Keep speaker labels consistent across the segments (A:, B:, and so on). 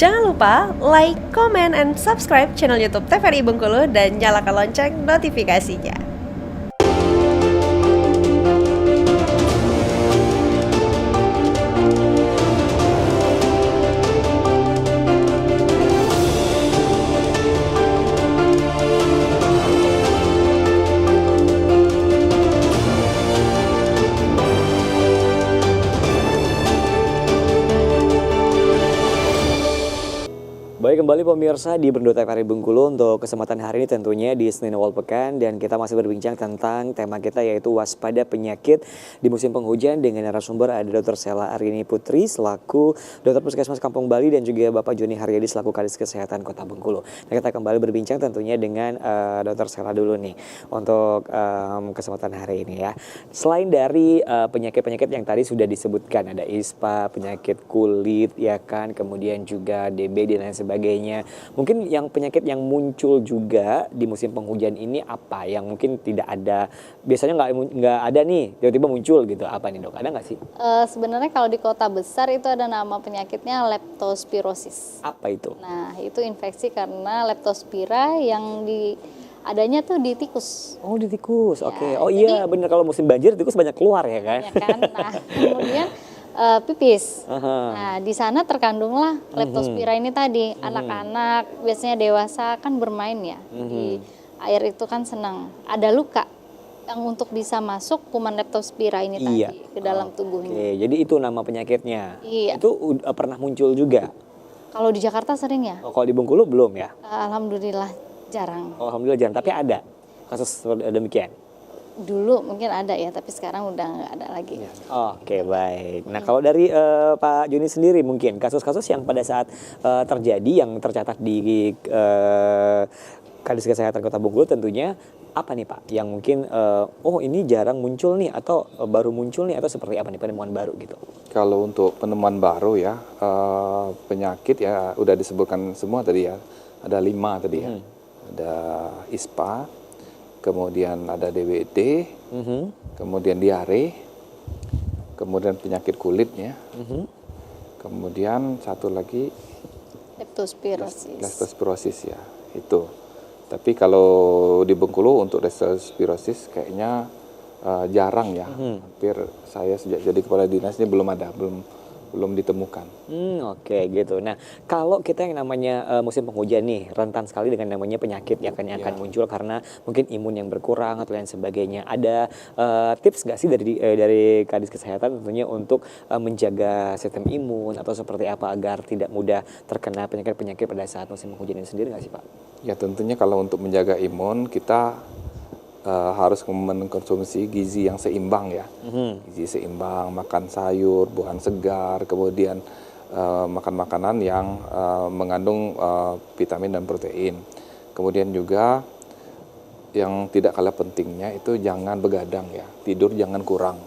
A: Jangan lupa like, comment, and subscribe channel YouTube TVRI Bengkulu dan nyalakan lonceng notifikasinya.
B: Baik, kembali pemirsa di Bendo TVRI Bengkulu untuk kesempatan hari ini tentunya di Senin Awal Pekan, dan kita masih berbincang tentang tema kita yaitu waspada penyakit di musim penghujan dengan narasumber ada Dr. Sela Arini Putri selaku Dokter Puskesmas Kampung Bali dan juga Bapak Joni Haryadi selaku Kadis Kesehatan Kota Bengkulu. Nah, kita kembali berbincang tentunya dengan Dr. Sela dulu nih untuk kesempatan hari ini ya. Selain dari penyakit-penyakit yang tadi sudah disebutkan, ada ISPA, penyakit kulit ya kan, kemudian juga DB dan lain sebagainya. Mungkin yang penyakit yang muncul juga di musim penghujan ini apa yang mungkin tidak ada, biasanya nggak ada nih, tiba-tiba muncul gitu, apa nih dok, ada nggak sih?
C: Sebenarnya kalau di kota besar itu ada nama penyakitnya leptospirosis.
B: Apa itu?
C: Nah, itu infeksi karena leptospira yang adanya tuh di tikus.
B: Oh, di tikus,
C: Ya,
B: oke. Oh iya, bener, kalau musim banjir tikus banyak keluar ya kan?
C: Ya kan? Nah, kemudian pipis.
B: Aha.
C: Nah, di sana terkandunglah leptospira ini tadi. Anak-anak, biasanya dewasa kan bermain ya. Di air itu kan senang. Ada luka yang untuk bisa masuk kuman leptospira ini tadi ke dalam tubuhnya.
B: Oke, jadi itu nama penyakitnya.
C: Iya.
B: Itu pernah muncul juga?
C: Kalau di Jakarta sering ya?
B: Oh, kalau di Bengkulu belum ya?
C: Alhamdulillah jarang.
B: Oh, alhamdulillah jarang, tapi ada kasus demikian.
C: Dulu mungkin ada ya, tapi sekarang udah nggak ada lagi.
B: Oke, baik. Nah, kalau dari Pak Joni sendiri mungkin kasus-kasus yang pada saat terjadi yang tercatat di Kadis Kesehatan Kota Bengkulu tentunya apa nih Pak? Yang mungkin oh ini jarang muncul nih, atau baru muncul nih, atau seperti apa nih penemuan baru gitu?
D: Kalau untuk penemuan baru ya, penyakit ya udah disebutkan semua tadi ya. Ada 5 tadi ya. Ada ISPA, kemudian ada DBD, kemudian diare, kemudian penyakit kulitnya, kemudian satu lagi leptospirosis ya, itu. Tapi kalau di Bengkulu untuk leptospirosis kayaknya jarang ya, hampir saya sejak jadi kepala dinas ini belum ditemukan.
B: Oke gitu. Nah, kalau kita yang namanya musim penghujan nih, rentan sekali dengan namanya penyakit yang akan muncul karena mungkin imun yang berkurang atau lain sebagainya. Ada tips nggak sih dari Kadis Kesehatan tentunya untuk menjaga sistem imun atau seperti apa agar tidak mudah terkena penyakit-penyakit pada saat musim penghujan ini sendiri nggak sih Pak?
D: Ya tentunya kalau untuk menjaga imun kita harus mengkonsumsi gizi yang seimbang ya. Gizi seimbang, makan sayur, buah segar, kemudian makan makanan yang mengandung vitamin dan protein. Kemudian juga yang tidak kalah pentingnya itu jangan begadang ya, tidur jangan kurang.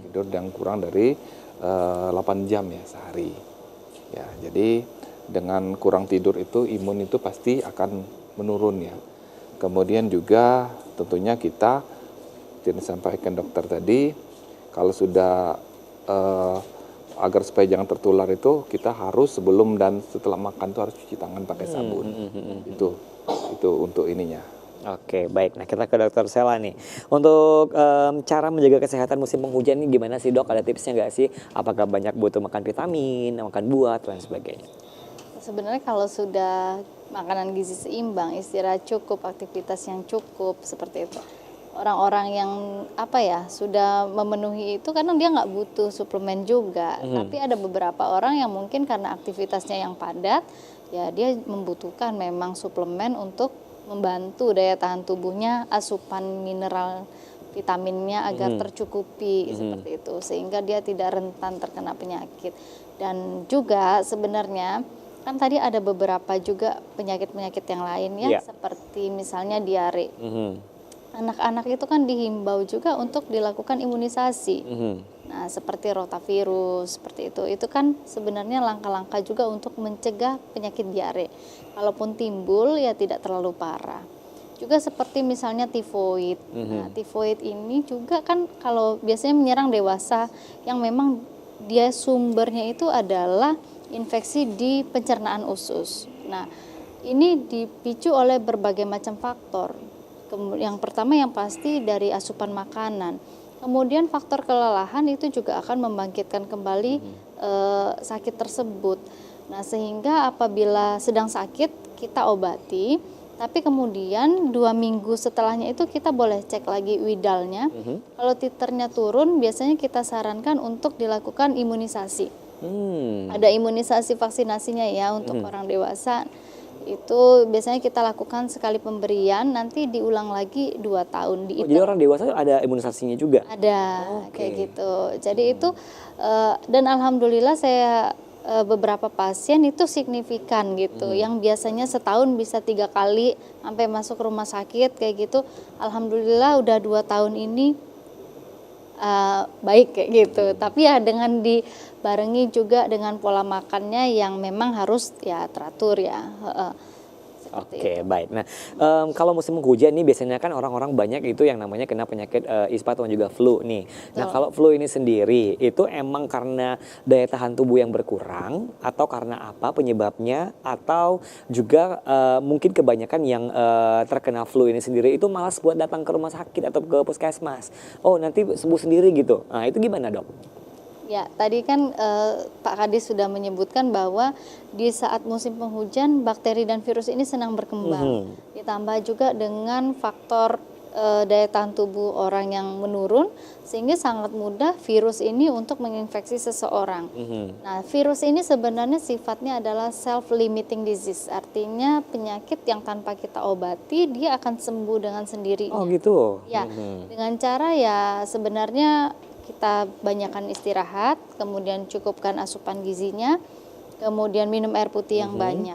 D: Tidur jangan kurang dari 8 jam ya sehari. Ya, jadi dengan kurang tidur itu imun itu pasti akan menurun ya. Kemudian juga tentunya kita disampaikan dokter tadi, kalau sudah agar supaya jangan tertular itu kita harus sebelum dan setelah makan itu harus cuci tangan pakai sabun. Itu untuk ininya.
B: Oke, baik. Nah, kita ke Dokter Sela nih. Untuk cara menjaga kesehatan musim penghujan ini gimana sih dok? Ada tipsnya nggak sih? Apakah banyak butuh makan vitamin, makan buah, dan sebagainya?
C: Sebenarnya kalau sudah makanan gizi seimbang, istirahat cukup, aktivitas yang cukup, seperti itu. Orang-orang yang sudah memenuhi itu kadang dia nggak butuh suplemen juga. Tapi ada beberapa orang yang mungkin karena aktivitasnya yang padat, ya dia membutuhkan memang suplemen untuk membantu daya tahan tubuhnya, asupan mineral vitaminnya agar tercukupi seperti itu, sehingga dia tidak rentan terkena penyakit. Dan juga sebenarnya kan tadi ada beberapa juga penyakit-penyakit yang lain ya, seperti misalnya diare. Anak-anak itu kan dihimbau juga untuk dilakukan imunisasi. Nah, seperti rotavirus, seperti itu kan sebenarnya langkah-langkah juga untuk mencegah penyakit diare. Kalaupun timbul ya tidak terlalu parah. Juga seperti misalnya tifoid. Nah, tifoid ini juga kan kalau biasanya menyerang dewasa yang memang dia sumbernya itu adalah infeksi di pencernaan usus. Nah, ini dipicu oleh berbagai macam faktor. Yang pertama yang pasti dari asupan makanan. Kemudian faktor kelelahan itu juga akan membangkitkan kembali sakit tersebut. Nah, sehingga apabila sedang sakit kita obati, tapi kemudian 2 minggu setelahnya itu kita boleh cek lagi widalnya. Kalau titernya turun, biasanya kita sarankan untuk dilakukan imunisasi. Ada imunisasi vaksinasinya ya untuk orang dewasa. Itu biasanya kita lakukan sekali pemberian, nanti diulang lagi 2 tahun di
B: Jadi orang dewasa ada imunisasinya juga?
C: Ada, kayak gitu. Jadi itu dan alhamdulillah saya beberapa pasien itu signifikan gitu, yang biasanya setahun bisa 3 kali sampai masuk rumah sakit kayak gitu. Alhamdulillah udah 2 tahun ini baik kayak gitu. Tapi ya dengan dibarengi juga dengan pola makannya yang memang harus ya teratur ya.
B: Oke, baik. Nah, kalau musim hujan nih biasanya kan orang-orang banyak itu yang namanya kena penyakit ispa atau juga flu nih. Nah, kalau flu ini sendiri itu emang karena daya tahan tubuh yang berkurang atau karena apa penyebabnya, atau juga mungkin kebanyakan yang terkena flu ini sendiri itu malas buat datang ke rumah sakit atau ke puskesmas. Oh, nanti sembuh sendiri gitu. Nah, itu gimana, Dok?
C: Ya, tadi kan Pak Kadis sudah menyebutkan bahwa di saat musim penghujan bakteri dan virus ini senang berkembang. Ditambah juga dengan faktor daya tahan tubuh orang yang menurun, sehingga sangat mudah virus ini untuk menginfeksi seseorang. Nah, virus ini sebenarnya sifatnya adalah self-limiting disease, artinya penyakit yang tanpa kita obati dia akan sembuh dengan sendirinya.
B: Oh, gitu.
C: Ya, dengan cara ya sebenarnya kita banyakkan istirahat, kemudian cukupkan asupan gizinya, kemudian minum air putih yang banyak.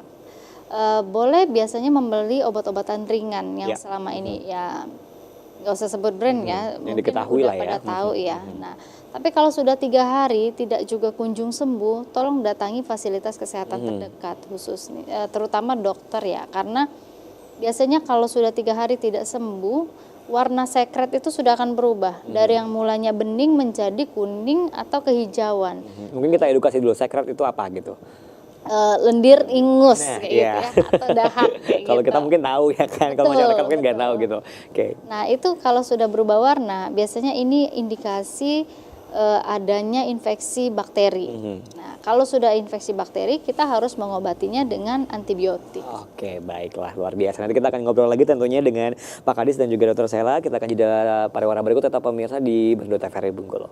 C: Boleh biasanya membeli obat-obatan ringan yang selama ini ya nggak usah sebut brand ya,
B: Yang
C: mungkin
B: diketahui
C: udah
B: lah ya.
C: pada tahu ya. Nah, tapi kalau sudah 3 hari tidak juga kunjung sembuh, tolong datangi fasilitas kesehatan terdekat khususnya, terutama dokter ya, karena biasanya kalau sudah 3 hari tidak sembuh, warna sekret itu sudah akan berubah dari yang mulanya bening menjadi kuning atau kehijauan.
B: Mungkin kita edukasi dulu sekret itu apa gitu.
C: Lendir ingus
B: Nah,
C: kayak gitu ya, atau dahak kayak
B: Kalau
C: gitu.
B: kita mungkin tahu ya kan, kalau
C: Betul,
B: masyarakat mungkin nggak
C: betul.
B: tahu gitu. Oke.
C: Nah, itu kalau sudah berubah warna, biasanya ini indikasi adanya infeksi bakteri. Nah, kalau sudah infeksi bakteri, kita harus mengobatinya dengan antibiotik.
B: Oke, baiklah, luar biasa. Nanti kita akan ngobrol lagi tentunya dengan Pak Kadis dan juga Dr. Sela. Kita akan jeda pariwara berikut, tetap pemirsa di Bernadette TVRI Bengkulu.